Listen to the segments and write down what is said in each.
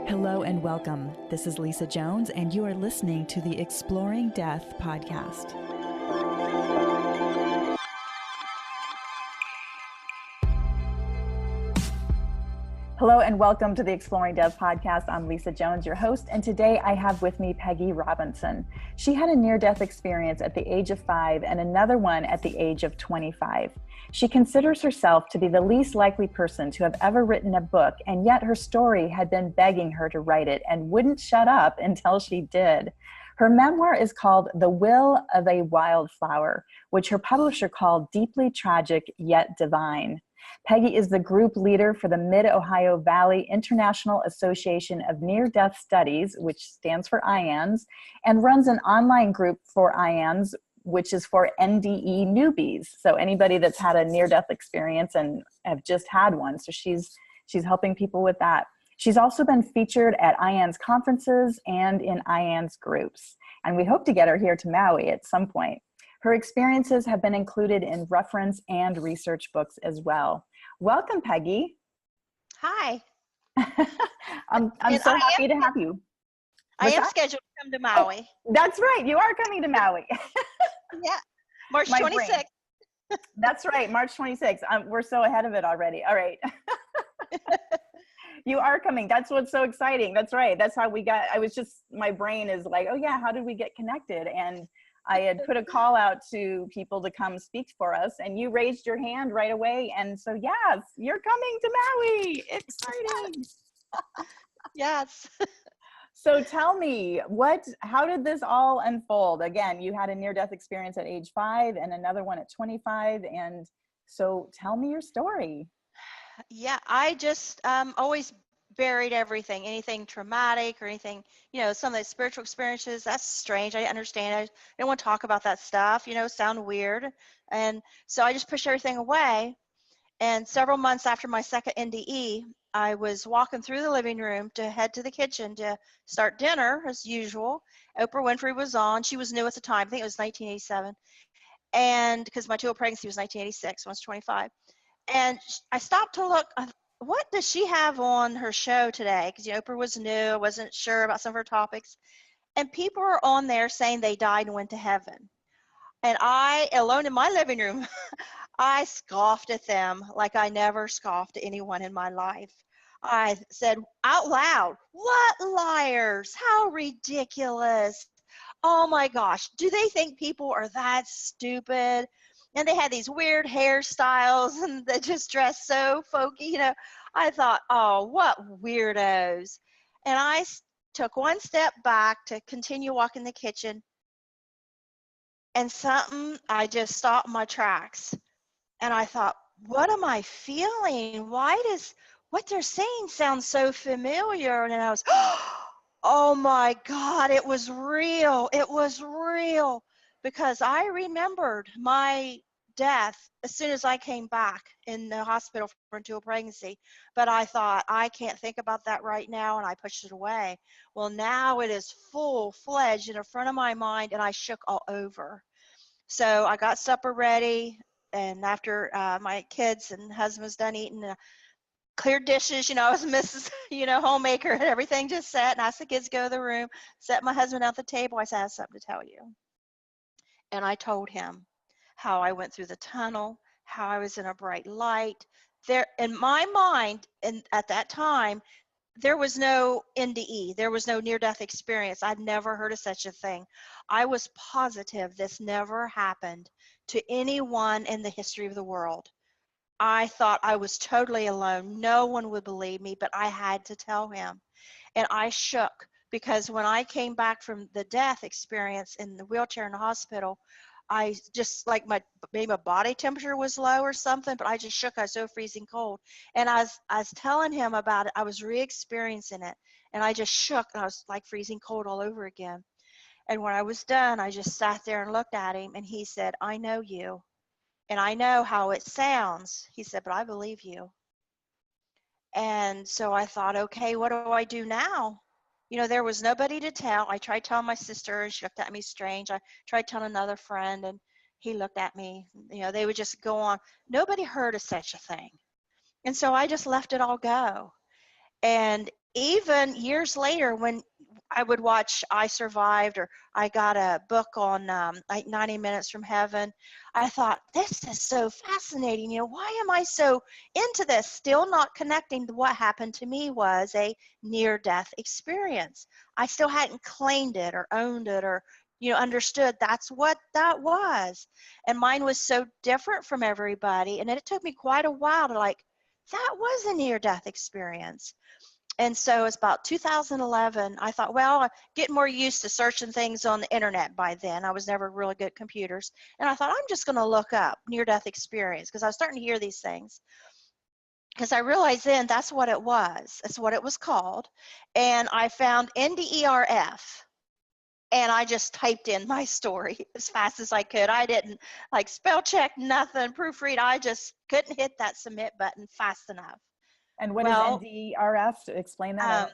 Hello and welcome. This is Lisa Jones, and you are listening to the Exploring Death podcast. Hello and welcome to the Exploring Death podcast. I'm Lisa Jones, your host, and today I have with me Pegi Robinson. She had a near-death experience at the age of 5 and another one at the age of 25. She considers herself to be the least likely person to have ever written a book, and yet her story had been begging her to write it and wouldn't shut up until she did. Her memoir is called The Will of a Wildflower, which her publisher called deeply tragic yet divine. Pegi is the group leader for the Mid-Ohio Valley International Association of Near-Death Studies, which stands for IANDS, and runs an online group for IANDS, which is for NDE newbies. So anybody that's had a near-death experience and have just had one. So she's helping people with that. She's also been featured at IANDS conferences and in IANDS groups. And we hope to get her here to Maui at some point. Her experiences have been included in reference and research books as well. Welcome, Pegi. Hi. I'm so happy to have you. I am scheduled to come to Maui. Oh, that's right. You are coming to Maui. Yeah, March 26th. That's right, March 26th. We're so ahead of it already. All right. You are coming. That's what's so exciting. That's right. That's how we got, my brain is like, oh yeah, how did we get connected? And I had put a call out to people to come speak for us, and you raised your hand right away. And so, yes, you're coming to Maui. Exciting. Yes. So tell me, how did this all unfold? Again, you had a near-death experience at age 5 and another one at 25. And so tell me your story. Yeah, I just always buried everything, anything traumatic or anything, some of the spiritual experiences. That's strange. I understand. I didn't want to talk about that stuff, sound weird. And so I just pushed everything away. And several months after my second NDE, I was walking through the living room to head to the kitchen to start dinner as usual. Oprah Winfrey was on. She was new at the time. I think it was 1987. And because my 2-year pregnancy was 1986, I was 25. And I stopped to look, what does she have on her show today? Because Oprah was new. I wasn't sure about some of her topics. And people were on there saying they died and went to heaven. And I, alone in my living room, I scoffed at them like I never scoffed at anyone in my life. I said out loud, "What liars? How ridiculous. Oh my gosh, do they think people are that stupid?" And they had these weird hairstyles and they just dressed so folky, I thought, oh, what weirdos. And I took one step back to continue walking the kitchen, and I just stopped in my tracks. And I thought, what am I feeling? Why does what they're saying sound so familiar? And I was, oh my God, it was real. It was real. Because I remembered my death as soon as I came back in the hospital for a 2-year pregnancy. But I thought, I can't think about that right now, and I pushed it away. Well, now it is full-fledged in front of my mind, and I shook all over. So I got supper ready, and after my kids and husband was done eating, cleared dishes, I was Mrs. Homemaker, and everything just sat, and I asked the kids to go to the room, set my husband at the table. I said, I have something to tell you. And I told him how I went through the tunnel, how I was in a bright light. There, in my mind, and at that time, there was no NDE. There was no near-death experience. I'd never heard of such a thing. I was positive this never happened to anyone in the history of the world. I thought I was totally alone. No one would believe me, but I had to tell him. And I shook, because when I came back from the death experience in the wheelchair in the hospital, I just, like, maybe my body temperature was low or something, but I just shook. I was so freezing cold. And I was telling him about it. I was re-experiencing it, and I just shook, and I was like freezing cold all over again. And when I was done, I just sat there and looked at him, and he said, I know you, and I know how it sounds. He said, but I believe you. And so I thought, okay, what do I do now? There was nobody to tell. I tried telling my sister, and she looked at me strange. I tried telling another friend, and he looked at me. They would just go on. Nobody heard of such a thing. And so I just let it all go. And even years later, when I would watch I Survived, or I got a book on like 90 Minutes from Heaven, I thought, this is so fascinating. Why am I so into this? Still not connecting to what happened to me was a near-death experience. I still hadn't claimed it or owned it, or understood that's what that was. And mine was so different from everybody. And it took me quite a while to that was a near-death experience. And so it's about 2011, I thought, well, I'm getting more used to searching things on the internet by then. I was never really good at computers. And I thought, I'm just going to look up near-death experience, because I was starting to hear these things. Because I realized then that's what it was. That's what it was called. And I found NDERF. And I just typed in my story as fast as I could. I didn't spell check, nothing, proofread. I just couldn't hit that submit button fast enough. And what is NDRF? To explain that.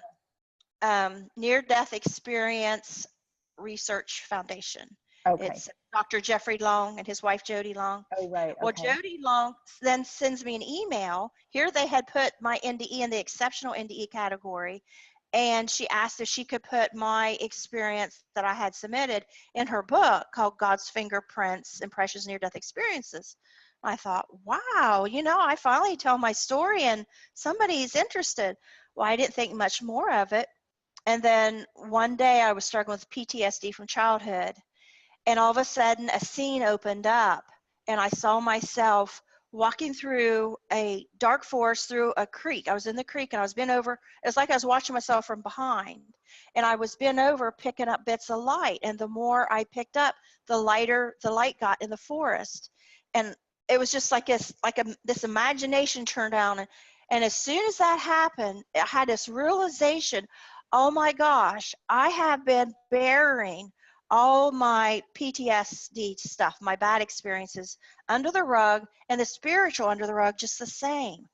Near-Death Experience Research Foundation. Okay. It's Dr. Jeffrey Long and his wife Jody Long. Oh, right. Okay. Well, Jody Long then sends me an email. Here they had put my NDE in the exceptional NDE category, and she asked if she could put my experience that I had submitted in her book called God's Fingerprints, Impressions, Near-Death Experiences. I thought, wow, I finally tell my story and somebody's interested. Well, I didn't think much more of it. And then one day I was struggling with PTSD from childhood, and all of a sudden a scene opened up, and I saw myself walking through a dark forest through a creek. I was in the creek and I was bent over. It was like I was watching myself from behind, and I was bent over picking up bits of light. And the more I picked up, the lighter the light got in the forest. And it was just like this imagination turned on. And as soon as that happened, I had this realization, oh my gosh, I have been burying all my PTSD stuff, my bad experiences, under the rug, and the spiritual under the rug just the same.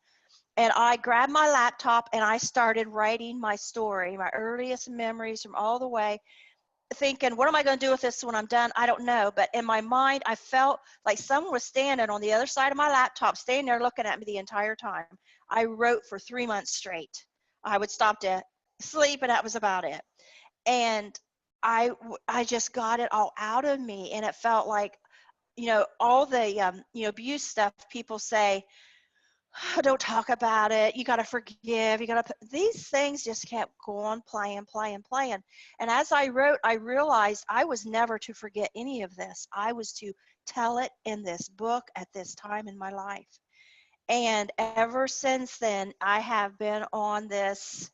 And I grabbed my laptop and I started writing my story, my earliest memories from all the way, thinking, what am I going to do with this when I'm done? I don't know. But in my mind, I felt like someone was standing on the other side of my laptop, standing there looking at me the entire time. I wrote for 3 months straight. I would stop to sleep, and that was about it. And I just got it all out of me. And it felt like, all the, abuse stuff, people say, oh, don't talk about it. You got to forgive. These things just kept going, playing. And as I wrote, I realized I was never to forget any of this. I was to tell it in this book at this time in my life. And ever since then, I have been on this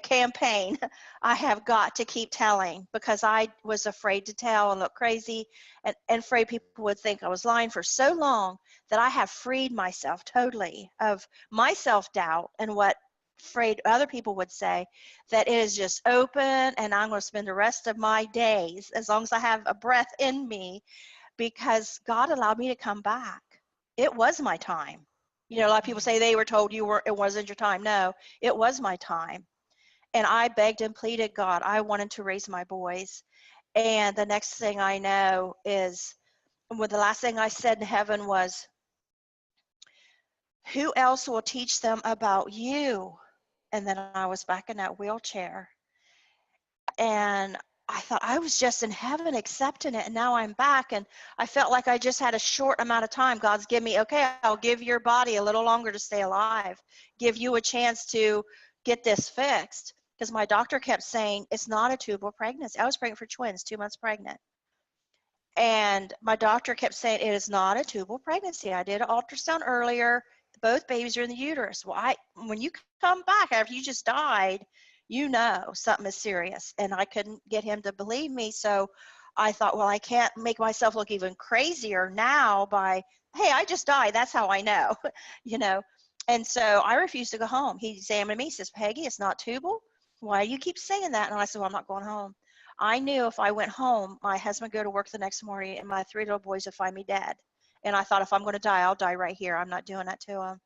campaign. I have got to keep telling, because I was afraid to tell and look crazy, and afraid people would think I was lying for so long, that I have freed myself totally of my self-doubt and what afraid other people would say, that it is just open, and I'm going to spend the rest of my days, as long as I have a breath in me, because God allowed me to come back. It was my time. A lot of people say they were told it wasn't your time. No, it was my time. And I begged and pleaded God. I wanted to raise my boys. And the next thing I know is, the last thing I said in heaven was, who else will teach them about you? And then I was back in that wheelchair. And I thought I was just in heaven accepting it. And now I'm back. And I felt like I just had a short amount of time. God's given me, okay, I'll give your body a little longer to stay alive. Give you a chance to get this fixed. Because my doctor kept saying, it's not a tubal pregnancy. I was pregnant for twins, 2 months pregnant. And my doctor kept saying, it is not a tubal pregnancy. I did an ultrasound earlier. Both babies are in the uterus. Well, when you come back after you just died, something is serious. And I couldn't get him to believe me. So I thought, well, I can't make myself look even crazier now by, hey, I just died. That's how I know, And so I refused to go home. He examined me. He says, Peggy, it's not tubal. Why do you keep saying that? And I said, well, I'm not going home. I knew if I went home, my husband would go to work the next morning and my 3 little boys would find me dead. And I thought, if I'm going to die, I'll die right here. I'm not doing that to them.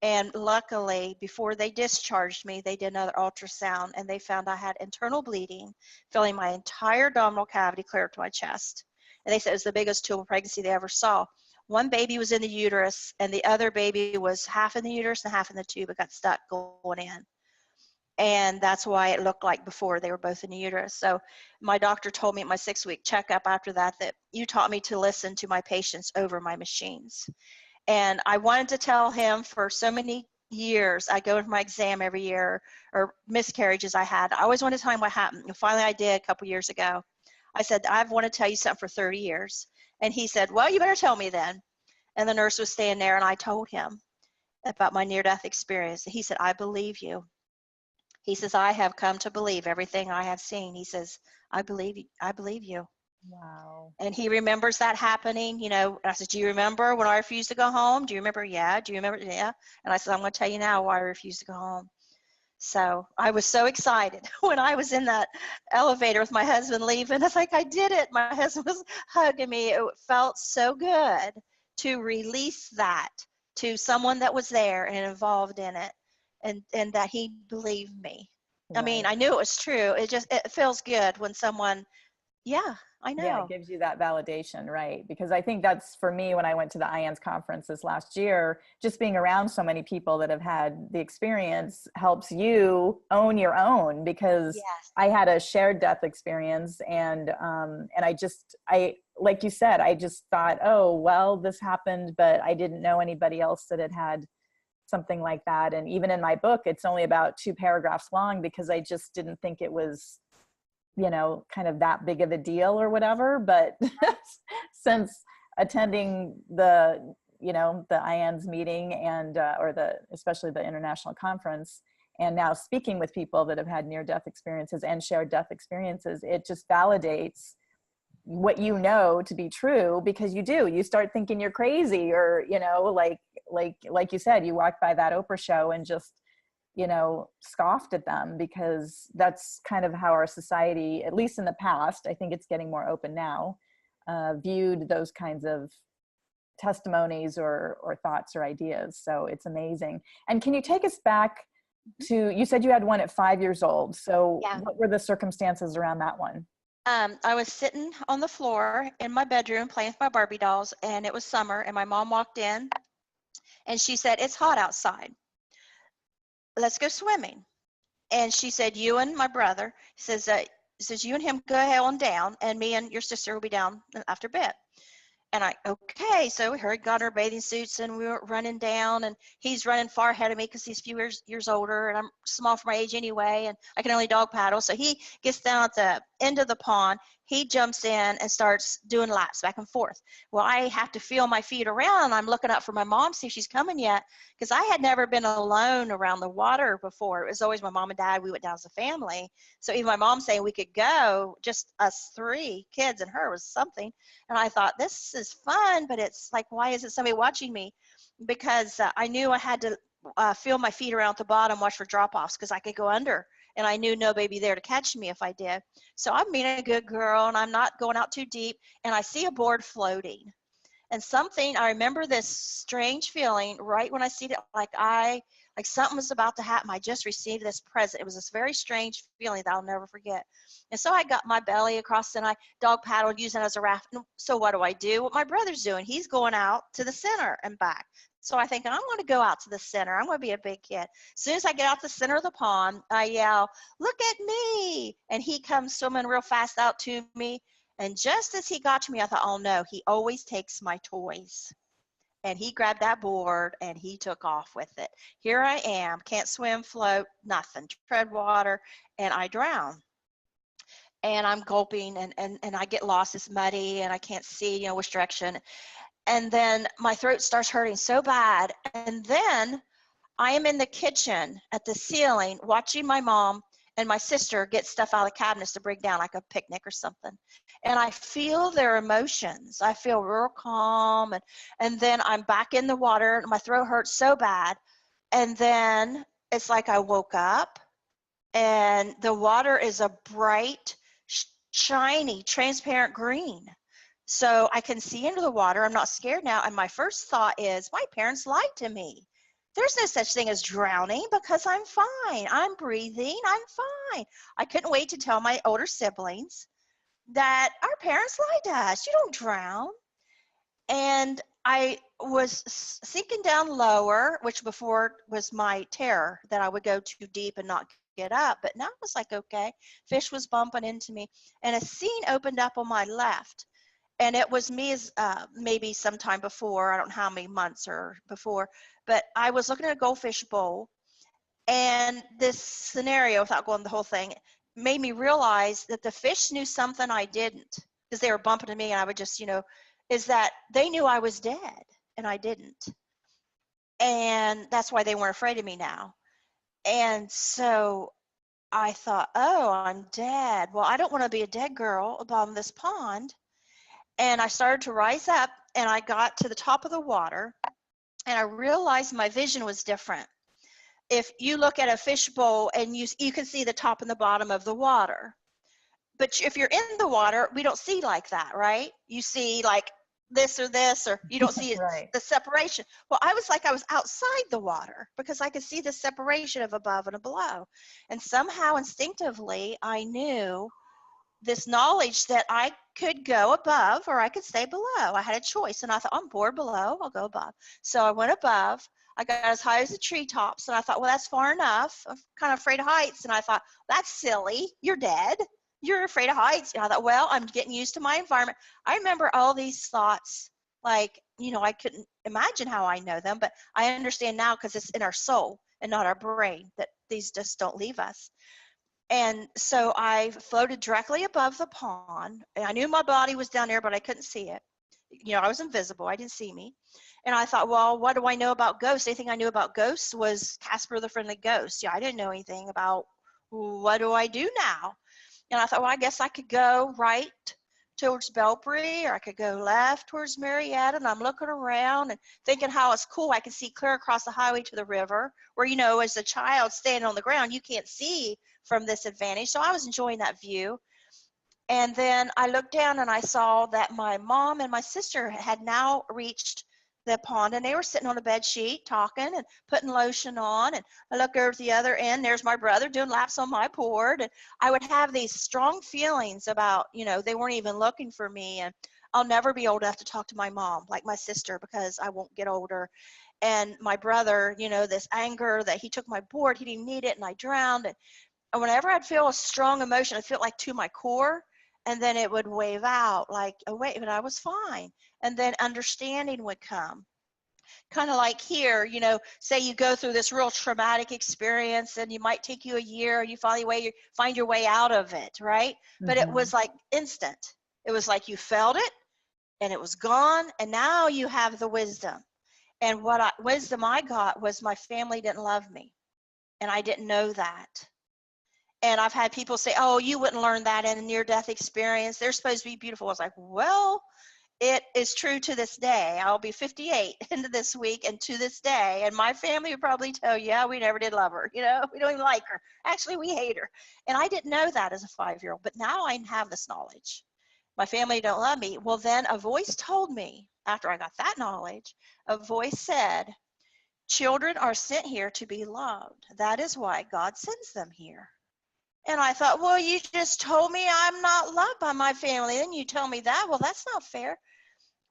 And luckily, before they discharged me, they did another ultrasound, and they found I had internal bleeding, filling my entire abdominal cavity clear up to my chest. And they said it was the biggest tubal pregnancy they ever saw. One baby was in the uterus, and the other baby was half in the uterus and half in the tube. It got stuck going in. And that's why it looked like before they were both in the uterus. So my doctor told me at my 6-week checkup after that, that you taught me to listen to my patients over my machines. And I wanted to tell him for so many years. I go to my exam every year, or miscarriages I had. I always wanted to tell him what happened. And finally I did a couple years ago. I said, I've wanted to tell you something for 30 years. And he said, well, you better tell me then. And the nurse was standing there, and I told him about my near-death experience. He said, I believe you. He says, I have come to believe everything I have seen. He says, I believe you. Wow. And he remembers that happening. You know, I said, do you remember when I refused to go home? Do you remember? Yeah. Do you remember? Yeah. And I said, I'm going to tell you now why I refused to go home. So I was so excited when I was in that elevator with my husband leaving. I was like, I did it. My husband was hugging me. It felt so good to release that to someone that was there and involved in it, and that he believed me. I mean, Right. I knew it was true. It feels good when someone, yeah, I Yeah, it know. gives you that validation, right? Because I think that's for me when I went to the IANS conference this last year, just being around so many people that have had the experience helps you own your own, because Yes. I had a shared death experience, and I like you said, I just thought, oh, well, this happened, but I didn't know anybody else that had had something like that. And even in my book, it's only about 2 paragraphs long, because I just didn't think it was, you know, kind of that big of a deal or whatever. But since attending the, you know, the IANS meeting and, or especially the international conference, and now speaking with people that have had near-death experiences and shared death experiences, it just validates what you know to be true, because you start thinking you're crazy, or, you know, like you said, you walked by that Oprah show and just, you know, scoffed at them, because that's kind of how our society, at least in the past, I think it's getting more open now, viewed those kinds of testimonies or thoughts or ideas. So it's amazing. And can you take us back to, you said you had one at 5 years old. So Yeah. what were the circumstances around that one? I was sitting on the floor in my bedroom playing with my Barbie dolls, and it was summer, and my mom walked in, and she said, it's hot outside. Let's go swimming. And she said, you and my brother, says you and him go ahead on down, and me and your sister will be down after bed. And okay, so we hurried, got our bathing suits, and we were running down, and he's running far ahead of me because he's a few years older, and I'm small for my age anyway, and I can only dog paddle. So he gets down at the end of the pond, he jumps in and starts doing laps back and forth. Well, I have to feel my feet around. I'm looking up for my mom, see if she's coming yet, because I had never been alone around the water before. It was always my mom and dad. We went down as a family. So even my mom saying we could go, just us 3 kids and her, was something. And I thought, this is fun, but it's like, why isn't somebody watching me? Because I knew I had to feel my feet around at the bottom, watch for drop-offs, because I could go under. And I knew nobody would be there to catch me if I did. So I'm being a good girl, and I'm not going out too deep. And I see a board floating. And I remember this strange feeling right when I see it, like something was about to happen. I just received this present. It was this very strange feeling that I'll never forget. And so I got my belly across, and I dog paddled using it as a raft. And so what do? What my brother's doing, he's going out to the center and back. So I think, I'm going to go out to the center. I'm going to be a big kid. As soon as I get out the center of the pond, I yell, look at me. And he comes swimming real fast out to me. And just as he got to me, I thought, oh no, he always takes my toys. And he grabbed that board and he took off with it. Here I am, can't swim, float, nothing, tread water, and I drown. And I'm gulping, and I get lost. It's muddy and I can't see, you know, which direction. And then my throat starts hurting so bad. And then I am in the kitchen at the ceiling watching my mom and my sister get stuff out of the cabinets to bring down, like a picnic or something. And I feel their emotions. I feel real calm. And then I'm back in the water, and my throat hurts so bad. And then it's like I woke up, and the water is a bright, shiny, transparent green. So I can see into the water. I'm not scared now. And my first thought is, my parents lied to me. There's no such thing as drowning, because I'm fine. I'm breathing. I'm fine. I couldn't wait to tell my older siblings that our parents lied to us. You don't drown. And I was sinking down lower, which before was my terror, that I would go too deep and not get up. But now I was like, okay, fish was bumping into me, and a scene opened up on my left. And it was me as maybe sometime before, I don't know how many months or before, but I was looking at a goldfish bowl, and this scenario, without going the whole thing, made me realize that the fish knew something I didn't, because they were bumping into me, and I would just, is that they knew I was dead and I didn't. And that's why they weren't afraid of me now. And so I thought, oh, I'm dead. Well, I don't want to be a dead girl above this pond. And I started to rise up, and I got to the top of the water, and I realized my vision was different. If you look at a fish bowl, and you can see the top and the bottom of the water. But if you're in the water, we don't see like that, right? You see like this, or you don't see Right. the separation. Well, I was like I was outside the water, because I could see the separation of above and below. And somehow instinctively, I knew this knowledge that I could go above or I could stay below. I had a choice, and I thought, I'm bored below, I'll go above. So I went above. I got as high as the treetops, and I thought, well, that's far enough. I'm kind of afraid of heights. And I thought, that's silly. You're dead. You're afraid of heights. And I thought, well, I'm getting used to my environment. I remember all these thoughts, like, I couldn't imagine how I know them, but I understand now, because it's in our soul and not our brain, that these just don't leave us. And so I floated directly above the pond, and I knew my body was down there, but I couldn't see it. I was invisible. I didn't see me. And I thought, well, what do I know about ghosts? Anything I knew about ghosts was Casper the Friendly Ghost. Yeah, I didn't know anything about, what do I do now? And I thought, well, I guess I could go right towards Belpre, or I could go left towards Marietta. And I'm looking around and thinking how it's cool. I can see clear across the highway to the river, where, as a child standing on the ground, you can't see from this advantage. So I was enjoying that view. And then I looked down, and I saw that my mom and my sister had now reached the pond, and they were sitting on a bed sheet talking and putting lotion on. And I look over at the other end, there's my brother doing laps on my board. And I would have these strong feelings about, they weren't even looking for me. And I'll never be old enough to talk to my mom like my sister, because I won't get older. And my brother, this anger that he took my board, he didn't need it, and I drowned. And whenever I'd feel a strong emotion, I'd feel like to my core, and then it would wave out like, oh, wait, but I was fine. And then understanding would come. Kind of like here, say you go through this real traumatic experience, and you might take you a year, you find your way out of it, right? Mm-hmm. But it was like instant. It was like you felt it, and it was gone, and now you have the wisdom. And wisdom I got was my family didn't love me, and I didn't know that. And I've had people say, oh, you wouldn't learn that in a near-death experience. They're supposed to be beautiful. I was like, well, it is true to this day. I'll be 58 into this week, and to this day, and my family would probably tell you, yeah, we never did love her. We don't even like her. Actually, we hate her. And I didn't know that as a 5-year-old, but now I have this knowledge. My family don't love me. Well, then a voice told me, after I got that knowledge, a voice said, children are sent here to be loved. That is why God sends them here. And I thought, well, you just told me I'm not loved by my family. Then you tell me that. Well, that's not fair.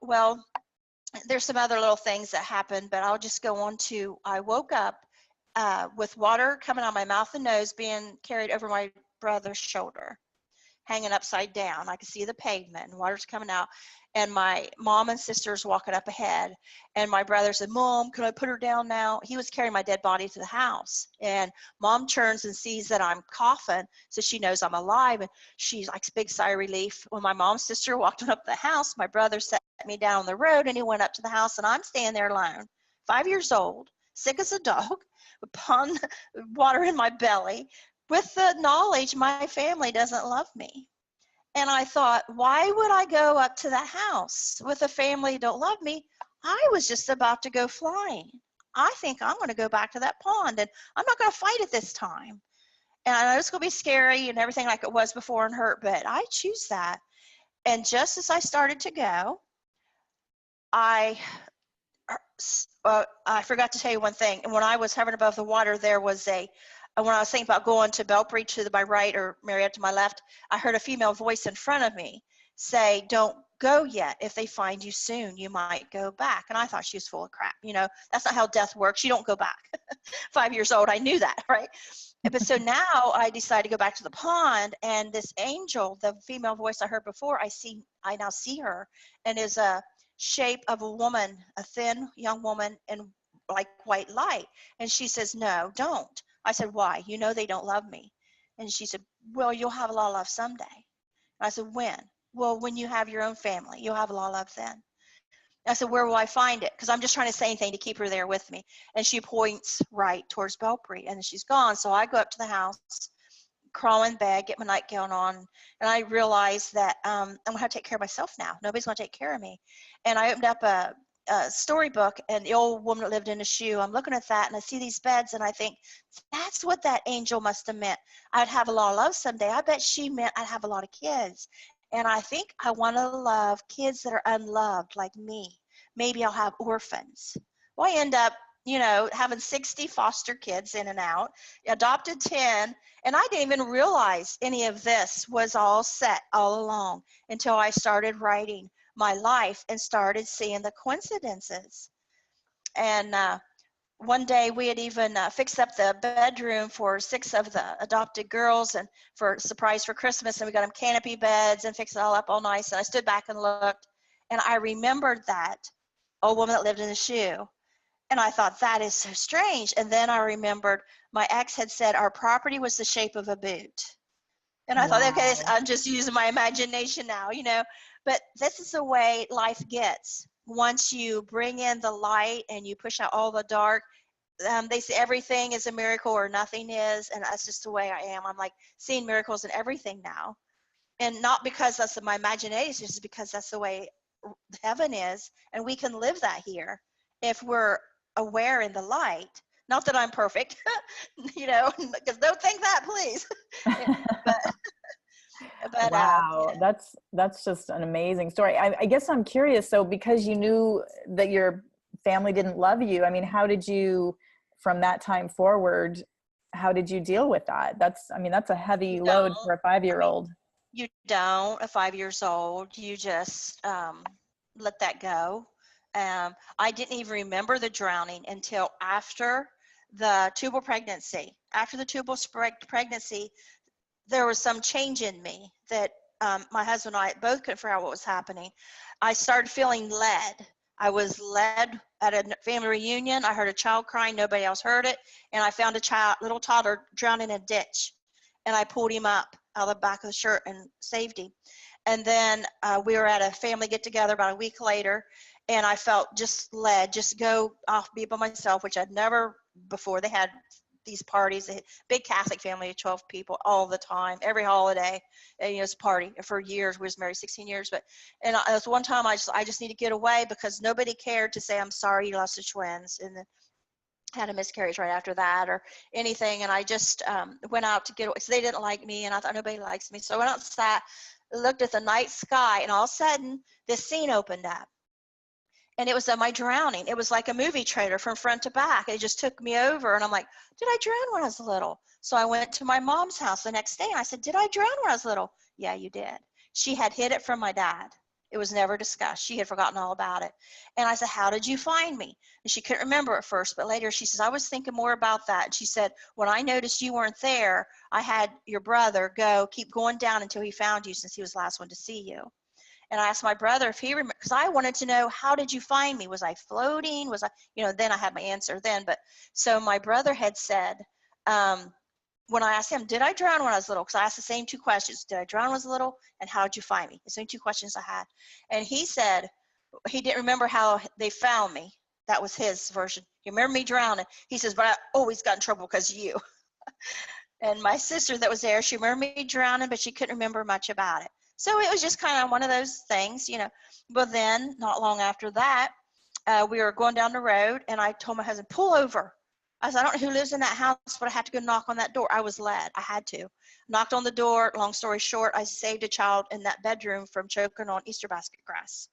Well, there's some other little things that happened, but I'll just go on to, I woke up with water coming out of my mouth and nose being carried over my brother's shoulder, hanging upside down. I could see the pavement, and water's coming out. And my mom and sisters walking up ahead. And my brother said, Mom, can I put her down now? He was carrying my dead body to the house. And Mom turns and sees that I'm coughing, so she knows I'm alive. And she's like, big sigh of relief. When my mom's sister walked up the house, my brother set me down on the road, and he went up to the house, and I'm standing there alone, 5 years old, sick as a dog, upon water in my belly, with the knowledge my family doesn't love me. And I thought, why would I go up to the house with a family who don't love me? I was just about to go flying. I think I'm going to go back to that pond, and I'm not going to fight it this time. And I know it's going to be scary and everything like it was before and hurt, but I choose that. And just as I started to go, I forgot to tell you one thing. And when I was hovering above the water, there was when I was thinking about going to Belpre to my right or Marietta to my left, I heard a female voice in front of me say, don't go yet. If they find you soon, you might go back. And I thought she was full of crap. That's not how death works. You don't go back. 5 years old, I knew that, right? But so now I decided to go back to the pond, and this angel, the female voice I heard before, I now see her, and is a shape of a woman, a thin young woman in like white light. And she says, no, don't. I said, why? You know they don't love me. And she said, well, you'll have a lot of love someday. And I said, when? Well, when you have your own family, you'll have a lot of love then. And I said, where will I find it? Because I'm just trying to say anything to keep her there with me. And she points right towards Belpre, and then she's gone. So I go up to the house, crawl in bed, get my nightgown on, and I realize that I'm going to have to take care of myself now. Nobody's going to take care of me. And I opened up a storybook, and the old woman that lived in a shoe, I'm looking at that, and I see these beds, and I think, that's what that angel must have meant. I'd have a lot of love someday. I bet she meant I'd have a lot of kids. And I think I want to love kids that are unloved like me. Maybe I'll have orphans. Well, I end up, having 60 foster kids in and out, adopted 10, and I didn't even realize any of this was all set all along until I started writing my life and started seeing the coincidences. And one day we had even fixed up the bedroom for 6 of the adopted girls, and for a surprise for Christmas, and we got them canopy beds and fixed it all up all nice. And I stood back and looked, and I remembered that old woman that lived in the shoe. And I thought, that is so strange. And then I remembered my ex had said our property was the shape of a boot. And I thought, okay, I'm just using my imagination now, But this is the way life gets. Once you bring in the light and you push out all the dark, they say everything is a miracle or nothing is. And that's just the way I am. I'm like seeing miracles in everything now. And not because that's my imagination, just because that's the way heaven is. And we can live that here if we're aware in the light. Not that I'm perfect, because don't think that, please. but wow, that's just an amazing story. I guess I'm curious. So because you knew that your family didn't love you, I mean, how did you, from that time forward, how did you deal with that? That's a heavy load for a 5-year-old. You don't, a 5 years old, you just let that go. I didn't even remember the drowning until after the tubal pregnancy. After the tubal pregnancy, there was some change in me that my husband and I both couldn't figure out what was happening. I started feeling led. I was led at a family reunion. I heard a child crying. Nobody else heard it. And I found a little toddler drowned in a ditch. And I pulled him up out of the back of the shirt and saved him. And then we were at a family get-together about a week later. And I felt just led, just go off, be by myself, which I'd never before. They had these parties, a big Catholic family of 12 people all the time, every holiday, and, it's a party for years. We was married 16 years, and it was one time I just need to get away because nobody cared to say, I'm sorry you lost the twins, and then had a miscarriage right after that or anything. And I just went out to get away. So they didn't like me, and I thought nobody likes me. So I went outside, looked at the night sky, and all of a sudden this scene opened up. And it was my drowning. It was like a movie trailer from front to back. It just took me over. And I'm like, did I drown when I was little? So I went to my mom's house the next day. And I said, did I drown when I was little? Yeah, you did. She had hid it from my dad. It was never discussed. She had forgotten all about it. And I said, how did you find me? And she couldn't remember at first. But later she says, I was thinking more about that. And she said, when I noticed you weren't there, I had your brother keep going down until he found you, since he was the last one to see you. And I asked my brother if he remembered, because I wanted to know, how did you find me? Was I floating? Was I, then I had my answer then. But so my brother had said, when I asked him, did I drown when I was little? Because I asked the same 2 questions. Did I drown when I was little? And how did you find me? The same 2 questions I had. And he said he didn't remember how they found me. That was his version. You remember me drowning? He says, but I always got in trouble because of you. And my sister that was there, she remembered me drowning, but she couldn't remember much about it. So it was just kind of one of those things, But then, not long after that, we were going down the road, and I told my husband, pull over. I said, I don't know who lives in that house, but I have to go knock on that door. I was led. I had to. Knocked on the door. Long story short, I saved a child in that bedroom from choking on Easter basket grass.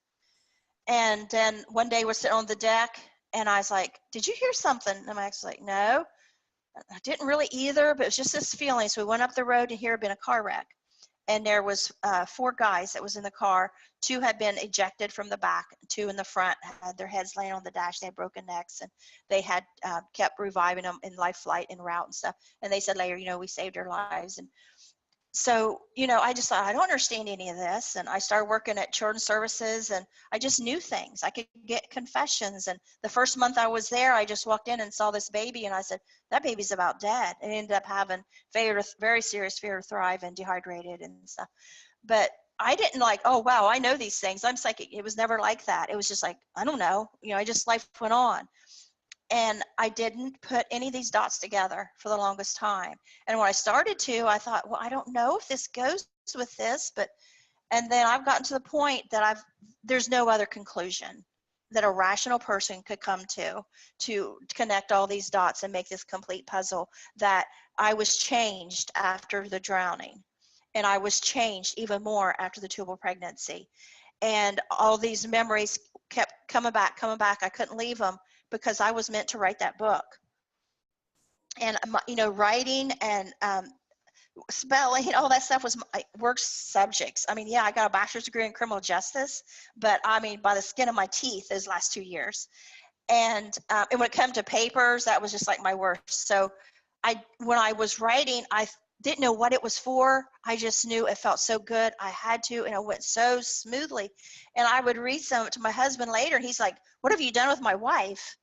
And then one day we're sitting on the deck, and I was like, did you hear something? And my ex was like, no. I didn't really either, but it was just this feeling. So we went up the road, and here had been a car wreck. and there was 4 guys that was in the car. 2 had been ejected from the back, 2 in the front had their heads laying on the dash. They had broken necks, and they had kept reviving them in life flight en route and stuff. And they said later, we saved their lives. And so, I just thought, I don't understand any of this. And I started working at children's services, and I just knew things. I could get confessions. And the first month I was there, I just walked in and saw this baby, and I said, that baby's about dead. And ended up having very serious failure to thrive and dehydrated and stuff. But I didn't oh, wow, I know these things. I'm psychic. It was never like that. It was just I don't know. Life went on. And I didn't put any of these dots together for the longest time. And when I started to, I thought, well, I don't know if this goes with this, and then I've gotten to the point that there's no other conclusion that a rational person could come to connect all these dots and make this complete puzzle, that I was changed after the drowning. And I was changed even more after the tubal pregnancy. And all these memories kept coming back. I couldn't leave them, because I was meant to write that book. And, writing and spelling, all that stuff was my work subjects. I got a bachelor's degree in criminal justice, but by the skin of my teeth those last 2 years. And when it came to papers, that was just my worst. So when I was writing, I didn't know what it was for. I just knew it felt so good. I had to, and it went so smoothly. And I would read some to my husband later, and he's like, what have you done with my wife?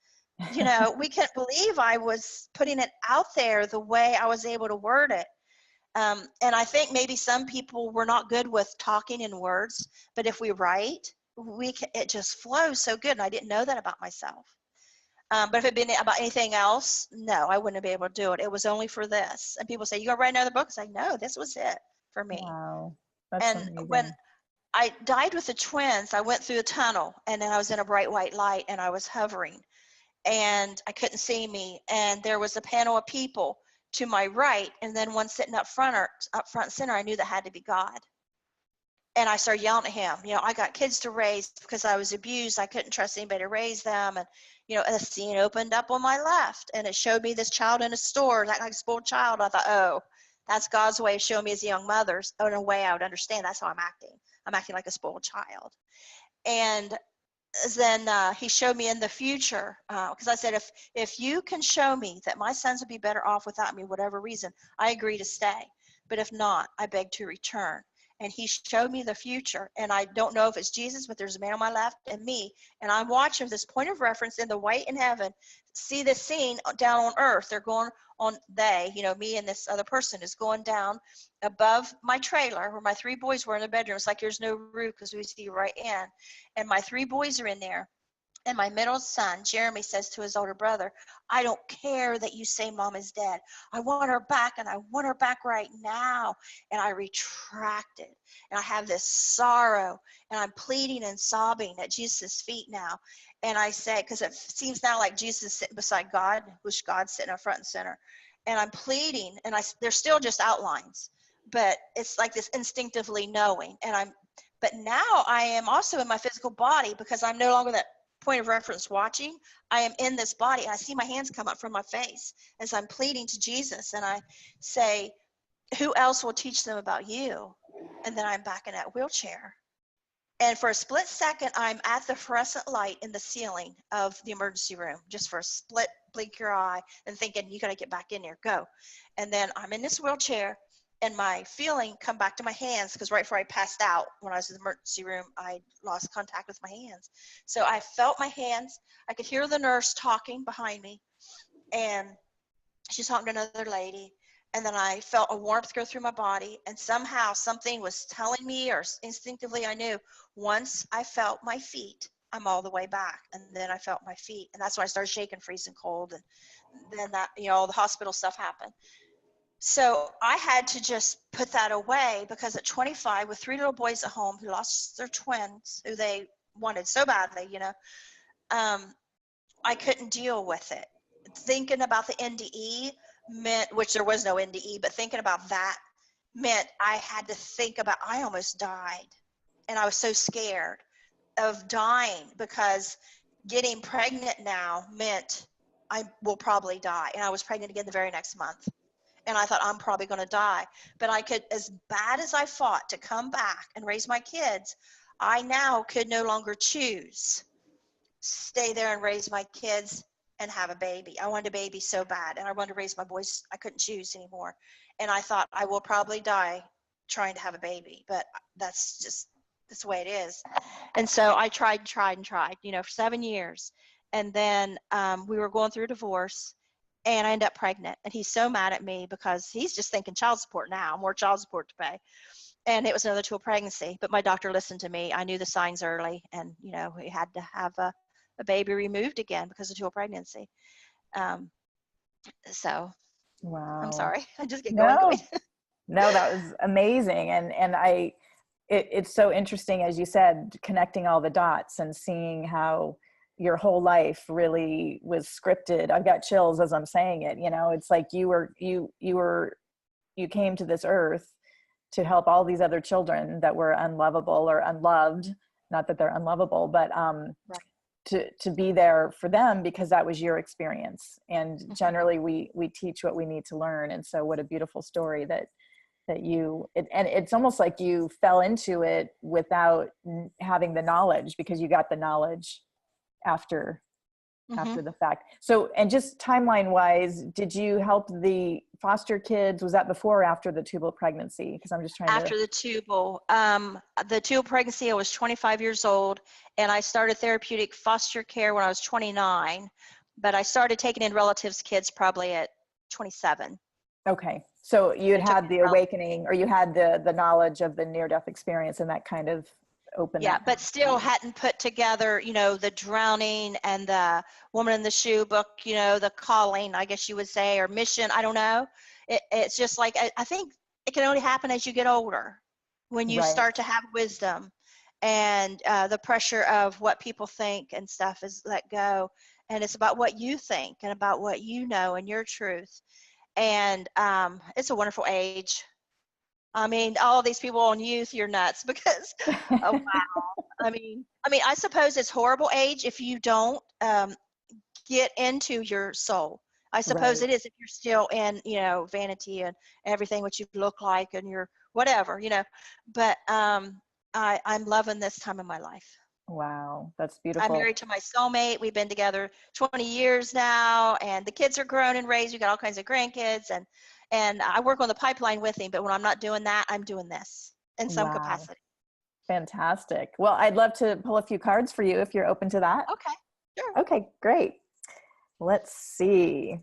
We can't believe I was putting it out there the way I was able to word it. And I think maybe some people were not good with talking in words, but if we write, it just flows so good. And I didn't know that about myself. But if it had been about anything else, no, I wouldn't have been able to do it. It was only for this. And people say, you gonna write another book? I say, no, this was it for me. Wow. That's and amazing. When I died with the twins, I went through a tunnel, and then I was in a bright white light, and I was hovering, and I couldn't see me. And there was a panel of people to my right, and then one sitting up front and center. I knew that had to be God. And I started yelling at him. I got kids to raise because I was abused. I couldn't trust anybody to raise them. And, a scene opened up on my left, and it showed me this child in a store, like a spoiled child. I thought, oh, that's God's way of showing me as a young mother. In a way I would understand. That's how I'm acting. I'm acting like a spoiled child. And then he showed me in the future, because I said, if you can show me that my sons would be better off without me, whatever reason, I agree to stay. But if not, I beg to return. And he showed me the future. And I don't know if it's Jesus, but there's a man on my left and me. And I'm watching this point of reference in the white in heaven, see this scene down on earth. They're going on, me and this other person is going down above my trailer where my 3 boys were in the bedroom. It's like there's no roof because we see right in. And my 3 boys are in there. And my middle son, Jeremy, says to his older brother, I don't care that you say mom is dead. I want her back, and I want her back right now. And I retracted. And I have this sorrow, and I'm pleading and sobbing at Jesus' feet now. And I say, because it seems now like Jesus is sitting beside God, which God's sitting up front and center. And I'm pleading, and they're still just outlines. But it's like this instinctively knowing. But now I am also in my physical body, because I'm no longer that point of reference watching. I am in this body, and I see my hands come up from my face as I'm pleading to Jesus, and I say, who else will teach them about you? And then I'm back in that wheelchair. And for a split second, I'm at the fluorescent light in the ceiling of the emergency room, just for a split, blink your eye, and thinking, you got to get back in there, go. And then I'm in this wheelchair, and my feeling come back to my hands, because right before I passed out, when I was in the emergency room, I lost contact with my hands. So I felt my hands. I could hear the nurse talking behind me, and she's talking to another lady. And then I felt a warmth go through my body, and somehow something was telling me, or instinctively I knew, once I felt my feet, I'm all the way back. And then I felt my feet, and that's when I started shaking, freezing cold, and then that, all the hospital stuff happened. So I had to just put that away, because at 25, with 3 little boys at home who lost their twins, who they wanted so badly, I couldn't deal with it. Thinking about the NDE meant, which there was no NDE, but thinking about that meant I had to think about, I almost died. And I was so scared of dying, because getting pregnant now meant I will probably die. And I was pregnant again the very next month. and I thought, I'm probably going to die. But I could, as bad as I fought to come back and raise my kids, I now could no longer choose. Stay there and raise my kids and have a baby. I wanted a baby so bad, and I wanted to raise my boys. I couldn't choose anymore. And I thought, I will probably die trying to have a baby, but that's the way it is. And so I tried, for 7 years. And then we were going through a divorce, and I ended up pregnant. And he's so mad at me because he's just thinking child support now, more child support to pay. And it was another 2 pregnancy, but my doctor listened to me. I knew the signs early, and, we had to have a baby removed again because of 2 pregnancy. So Wow. I'm sorry. I just get going. No, that was amazing. And it's so interesting, as you said, connecting all the dots and seeing how your whole life really was scripted. I've got chills as I'm saying it. It's like you came to this earth to help all these other children that were unlovable or unloved. Not that they're unlovable, but Right. to be there for them, because that was your experience. And generally we teach what we need to learn. And so what a beautiful story that and it's almost like you fell into it without having the knowledge, because you got the knowledge after the fact. So, and just timeline wise, did you help the foster kids? Was that before or after the tubal pregnancy? Because I'm just trying After the tubal pregnancy, I was 25 years old, and I started therapeutic foster care when I was 29, but I started taking in relatives' kids probably at 27. Okay. So you had the awakening, or you had the knowledge of the near-death experience, and that kind of opened. Yeah, but still hadn't put together, the drowning and the woman in the shoe book, the calling, I guess you would say, or mission. I don't know. It's just like, I think it can only happen as you get older, when you start to have wisdom, and the pressure of what people think and stuff is let go. And it's about what you think and about what you know and your truth. And it's a wonderful age. I mean, all these people on youth, you're nuts, because, oh, wow. I mean, I suppose it's horrible age if you don't get into your soul. I suppose it is if you're still in, vanity and everything, what you look like and your whatever, But I'm loving this time in my life. Wow, that's beautiful. I'm married to my soulmate. We've been together 20 years now, and the kids are grown and raised. We got all kinds of grandkids, and I work on the pipeline with him. But when I'm not doing that, I'm doing this in some capacity. Fantastic. Well, I'd love to pull a few cards for you if you're open to that. Okay, sure. Okay, great. Let's see.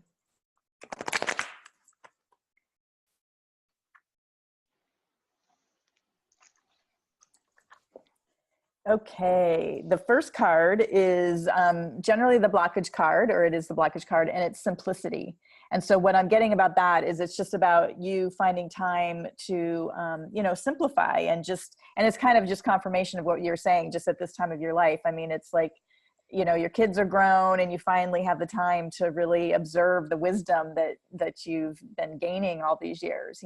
Okay, the first card is generally the blockage card, or it is the blockage card, and it's simplicity. And so what I'm getting about that is it's just about you finding time to, simplify, and it's kind of just confirmation of what you're saying, just at this time of your life. I mean, it's like, your kids are grown, and you finally have the time to really observe the wisdom that you've been gaining all these years,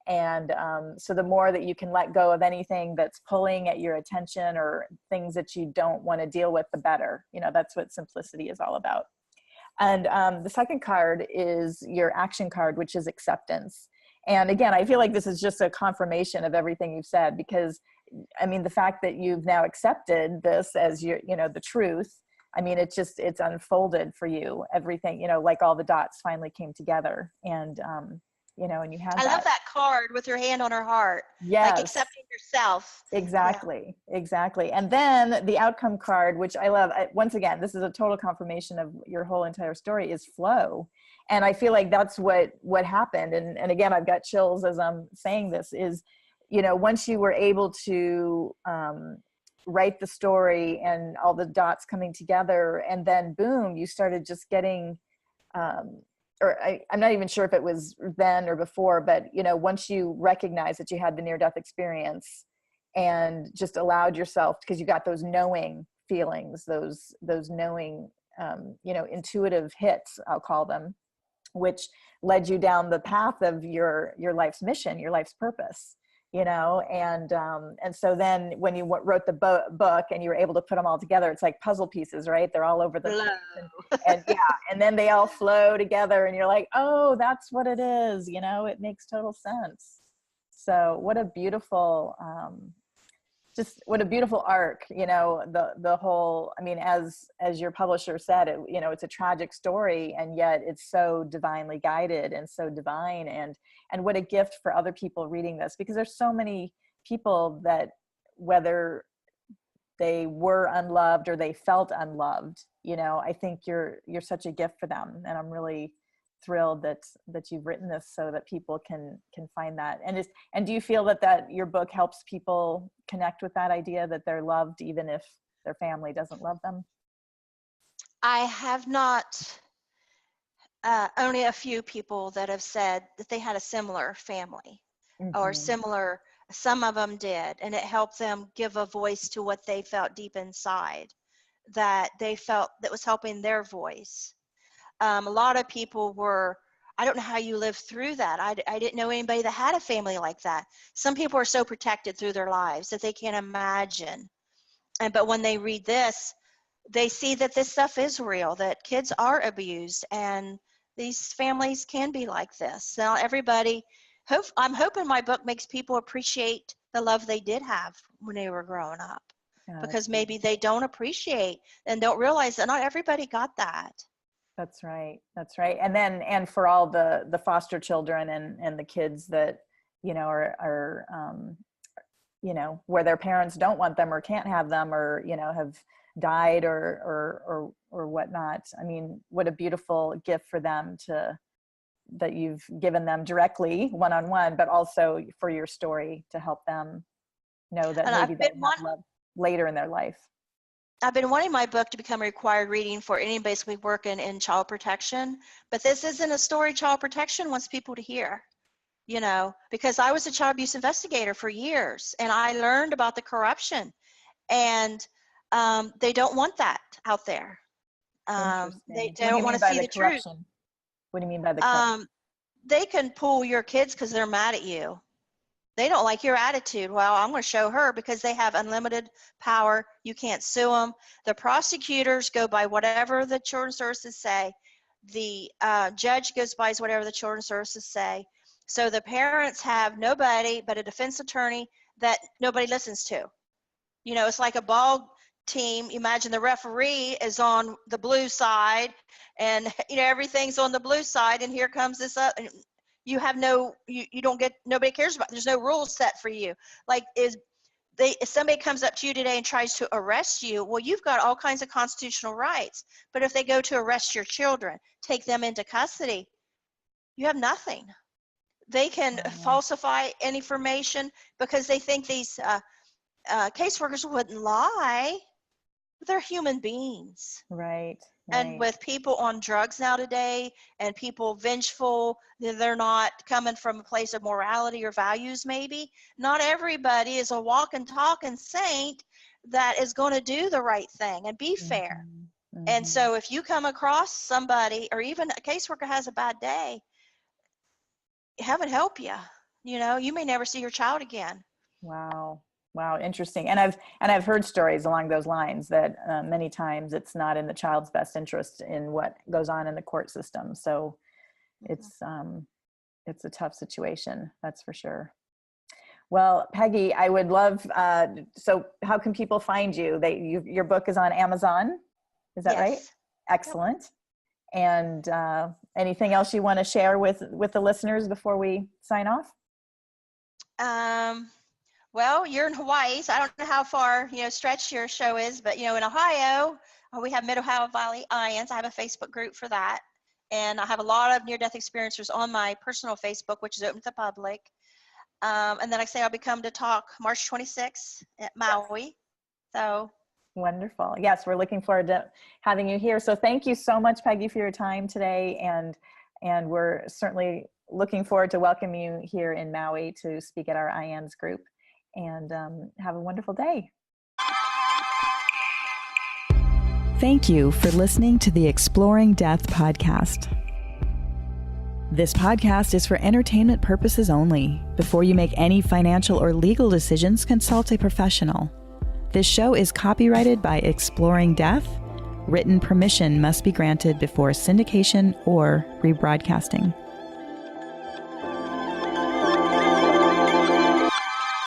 And so the more that you can let go of anything that's pulling at your attention, or things that you don't want to deal with, the better. That's what simplicity is all about. And the second card is your action card, which is acceptance. And again, I feel like this is just a confirmation of everything you've said, because the fact that you've now accepted this as your, the truth, it's unfolded for you. Everything, like all the dots finally came together, and and you have I love that card with your hand on her heart. Yes. Like accepting yourself. Exactly. Yeah. Exactly. And then the outcome card, which I love, once again, this is a total confirmation of your whole entire story, is flow. And I feel like that's what happened. And again, I've got chills as I'm saying this, is, once you were able to write the story and all the dots coming together, and then boom, you started just getting, I'm not even sure if it was then or before, but, once you recognized that you had the near-death experience and just allowed yourself, because you got those knowing feelings, those knowing, intuitive hits, I'll call them, which led you down the path of your life's mission, your life's purpose. and so then when you wrote the book and you were able to put them all together, it's like puzzle pieces, right? They're all over the place, and yeah, and then they all flow together, and you're like, oh, that's what it is. It makes total sense. So what a beautiful, what a beautiful arc, the whole, I mean, as your publisher said, it's a tragic story, and yet it's so divinely guided and so divine, and what a gift for other people reading this, because there's so many people that, whether they were unloved or they felt unloved, I think you're such a gift for them. And I'm really thrilled that you've written this so that people can find that. And do you feel that your book helps people connect with that idea that they're loved even if their family doesn't love them? I have not, only a few people that have said that they had a similar family or similar, some of them did, and it helped them give a voice to what they felt deep inside, that they felt that was helping their voice. A lot of people were, I don't know how you lived through that. I didn't know anybody that had a family like that. Some people are so protected through their lives that they can't imagine. But when they read this, they see that this stuff is real, that kids are abused, and these families can be like this. Now, everybody, I'm hoping my book makes people appreciate the love they did have when they were growing up, because maybe they don't appreciate and don't realize that not everybody got that. That's right. And for all the foster children and the kids that, are where their parents don't want them or can't have them, or, have died or whatnot. I mean, what a beautiful gift for them that you've given them directly one-on-one, but also for your story to help them know that maybe they have love later in their life. I've been wanting my book to become a required reading for any basically working in child protection, but this isn't a story child protection wants people to hear, because I was a child abuse investigator for years, and I learned about the corruption, and they don't want that out there. They don't want to see the truth. What do you mean by the corruption? They can pull your kids because they're mad at you. They don't like your attitude. Well, I'm going to show her, because they have unlimited power. You can't sue them. The prosecutors go by whatever the children's services say. The judge goes by whatever the children's services say. So the parents have nobody but a defense attorney that nobody listens to. It's like a ball team. Imagine the referee is on the blue side, and everything's on the blue side, and here comes this up. You have you don't get, nobody cares about, there's no rules set for you. Like if somebody comes up to you today and tries to arrest you, well, you've got all kinds of constitutional rights. But if they go to arrest your children, take them into custody, you have nothing. They can falsify information because they think these caseworkers wouldn't lie. They're human beings. Right. And with people on drugs now today, and people vengeful, they're not coming from a place of morality or values maybe. Not everybody is a walking, talking saint that is going to do the right thing and be fair. And so if you come across somebody, or even a caseworker has a bad day, heaven help you. You may never see your child again. Wow, interesting. And I've heard stories along those lines that many times it's not in the child's best interest in what goes on in the court system. So it's a tough situation, that's for sure. Well, Pegi, I would love, so how can people find you? Your book is on Amazon, is that right? Excellent. And anything else you want to share with the listeners before we sign off? Well, you're in Hawaii, so I don't know how far, stretch your show is, but, in Ohio, we have Mid-Ohio Valley IANS. I have a Facebook group for that. And I have a lot of near-death experiencers on my personal Facebook, which is open to the public. And then, like I say, I'll be coming to talk March 26th at Maui. So wonderful. Yes, we're looking forward to having you here. So thank you so much, Pegi, for your time today. And we're certainly looking forward to welcoming you here in Maui to speak at our IANS group. And have a wonderful day. Thank you for listening to the Exploring Death podcast. This podcast is for entertainment purposes only. Before you make any financial or legal decisions, consult a professional. This show is copyrighted by Exploring Death. Written permission must be granted before syndication or rebroadcasting.